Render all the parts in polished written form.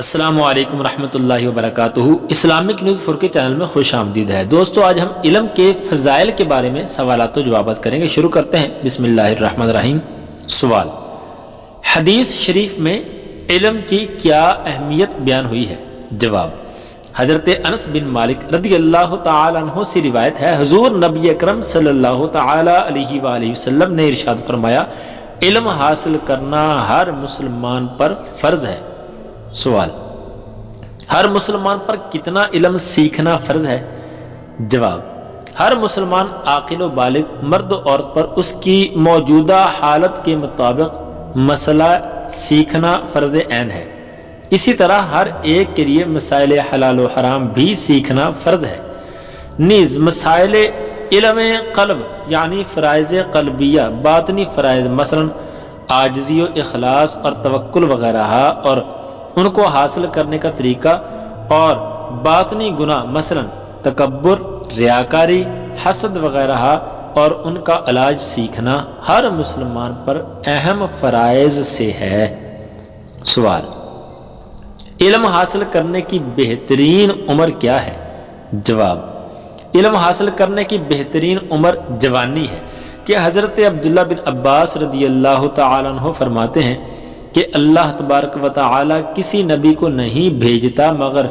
السلام علیکم ورحمۃ اللہ وبرکاتہ۔ اسلامک نیوز 4 کے چینل میں خوش آمدید ہے۔ دوستو آج ہم علم کے فضائل کے بارے میں سوالات و جوابات کریں گے۔ شروع کرتے ہیں بسم اللہ الرحمن الرحیم۔ سوال: حدیث شریف میں علم کی کیا اہمیت بیان ہوئی ہے؟ جواب: حضرت انس بن مالک رضی اللہ تعالی عنہ سے روایت ہے، حضور نبی اکرم صلی اللہ تعالی علیہ وآلہ وسلم نے ارشاد فرمایا، علم حاصل کرنا ہر مسلمان پر فرض ہے۔ سوال: ہر مسلمان پر کتنا علم سیکھنا فرض ہے؟ جواب: ہر مسلمان عاقل و بالغ مرد و عورت پر اس کی موجودہ حالت کے مطابق مسئلہ سیکھنا فرض عین ہے۔ اسی طرح ہر ایک کے لیے مسائل حلال و حرام بھی سیکھنا فرض ہے۔ نیز مسائل علم قلب یعنی فرائض قلبیہ، باطنی فرائض مثلا عاجزی و اخلاص اور توکل وغیرہ، اور ان کو حاصل کرنے کا طریقہ، اور باطنی گناہ مثلا تکبر، ریاکاری، حسد وغیرہ، اور ان کا علاج سیکھنا ہر مسلمان پر اہم فرائض سے ہے۔ سوال: علم حاصل کرنے کی بہترین عمر کیا ہے؟ جواب: علم حاصل کرنے کی بہترین عمر جوانی ہے، کہ حضرت عبداللہ بن عباس رضی اللہ تعالی عنہ فرماتے ہیں کہ اللہ تبارک و تعالی کسی نبی کو نہیں بھیجتا مگر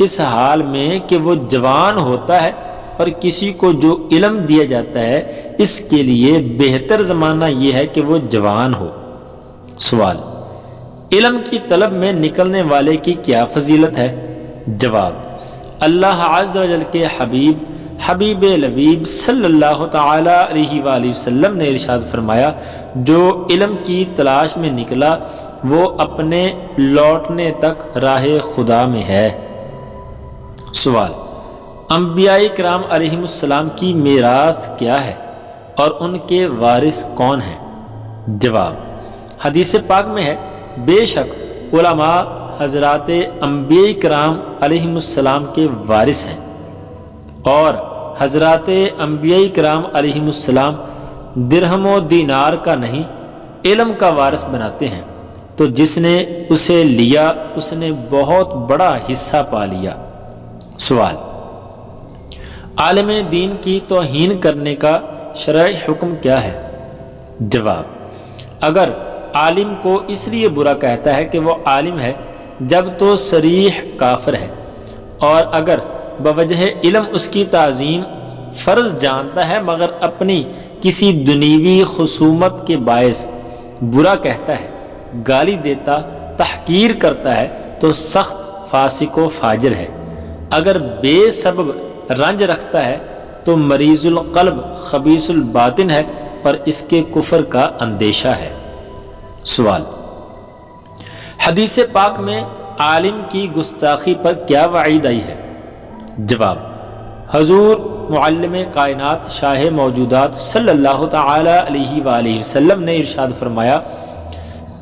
اس حال میں کہ وہ جوان ہوتا ہے، اور کسی کو جو علم دیا جاتا ہے اس کے لیے بہتر زمانہ یہ ہے کہ وہ جوان ہو۔ سوال: علم کی طلب میں نکلنے والے کی کیا فضیلت ہے؟ جواب: اللہ عز و جل کے حبیب لبیب صلی اللہ تعالی علیہ وآلہ وسلم نے ارشاد فرمایا، جو علم کی تلاش میں نکلا وہ اپنے لوٹنے تک راہ خدا میں ہے۔ سوال: انبیاء کرام علیہم السلام کی میراث کیا ہے اور ان کے وارث کون ہیں؟ جواب: حدیث پاک میں ہے، بے شک علماء حضرات انبیاء کرام علیہم السلام کے وارث ہیں، اور حضرات انبیاء کرام علیہم السلام درہم و دینار کا نہیں علم کا وارث بناتے ہیں، تو جس نے اسے لیا اس نے بہت بڑا حصہ پا لیا۔ سوال: عالم دین کی توہین کرنے کا شرعی حکم کیا ہے؟ جواب: اگر عالم کو اس لیے برا کہتا ہے کہ وہ عالم ہے جب تو صریح کافر ہے، اور اگر بوجہ علم اس کی تعظیم فرض جانتا ہے مگر اپنی کسی دنیوی خصومت کے باعث برا کہتا ہے، گالی دیتا، تحقیر کرتا ہے، تو سخت فاسق و فاجر ہے۔ اگر بے سبب رنج رکھتا ہے تو مریض القلب خبیث الباطن ہے، اور اس کے کفر کا اندیشہ ہے۔ سوال: حدیث پاک میں عالم کی گستاخی پر کیا وعید آئی ہے؟ جواب: حضور معلم کائنات شاہ موجودات صلی اللہ تعالی علیہ وآلہ وسلم نے ارشاد فرمایا،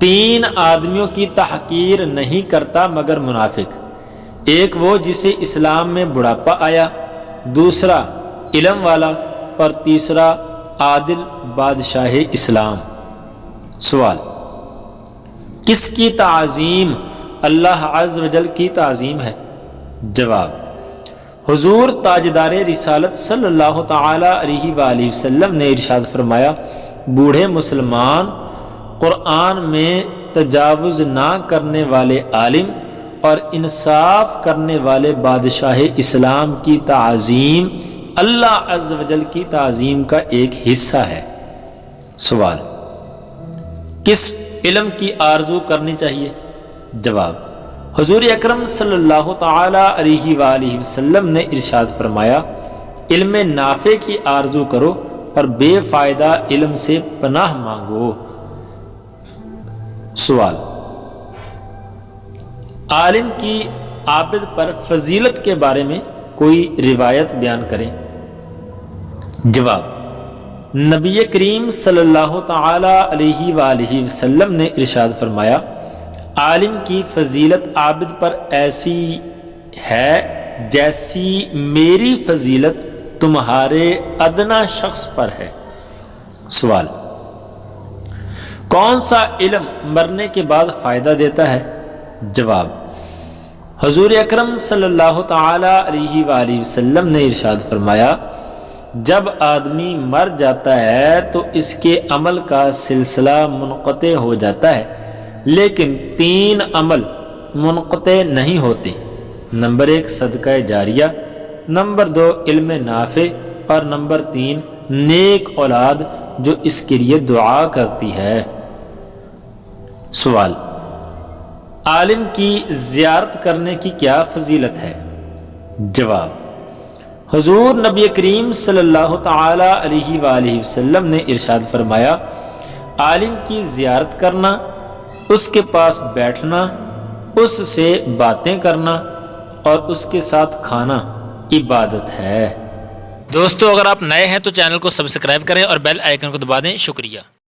3 آدمیوں کی تحقیر نہیں کرتا مگر منافق، ایک وہ جسے اسلام میں بڑھاپا آیا، دوسرا علم والا، اور تیسرا عادل بادشاہ اسلام۔ سوال: کس کی تعظیم اللہ عز و جل کی تعظیم ہے؟ جواب: حضور تاجدار رسالت صلی اللہ تعالی علیہ وآلہ وسلم نے ارشاد فرمایا، بوڑھے مسلمان قرآن میں تجاوز نہ کرنے والے عالم اور انصاف کرنے والے بادشاہ اسلام کی تعظیم اللہ عز و جل کی تعظیم کا ایک حصہ ہے۔ سوال: کس علم کی آرزو کرنی چاہیے؟ جواب: حضور اکرم صلی اللہ تعالی علیہ وآلہ وسلم نے ارشاد فرمایا، علم نافع کی آرزو کرو اور بے فائدہ علم سے پناہ مانگو۔ سوال: عالم کی عابد پر فضیلت کے بارے میں کوئی روایت بیان کریں۔ جواب: نبی کریم صلی اللہ تعالی علیہ وآلہ وسلم نے ارشاد فرمایا، عالم کی فضیلت عابد پر ایسی ہے جیسی میری فضیلت تمہارے ادنا شخص پر ہے۔ سوال: کون سا علم مرنے کے بعد فائدہ دیتا ہے؟ جواب: حضور اکرم صلی اللہ تعالی علیہ وآلہ وسلم نے ارشاد فرمایا جب آدمی مر جاتا ہے تو اس کے عمل کا سلسلہ منقطع ہو جاتا ہے، لیکن 3 عمل منقطع نہیں ہوتے۔ نمبر 1 صدقہ جاریہ، نمبر 2 علم نافع، اور نمبر 3 نیک اولاد جو اس کے لیے دعا کرتی ہے۔ سوال: عالم کی زیارت کرنے کی کیا فضیلت ہے؟ جواب: حضور نبی کریم صلی اللہ تعالی علیہ وآلہ وسلم نے ارشاد فرمایا عالم کی زیارت کرنا، اس کے پاس بیٹھنا، اس سے باتیں کرنا اور اس کے ساتھ کھانا عبادت ہے۔ دوستو اگر آپ نئے ہیں تو چینل کو سبسکرائب کریں اور بیل آئیکن کو دبا دیں۔ شکریہ۔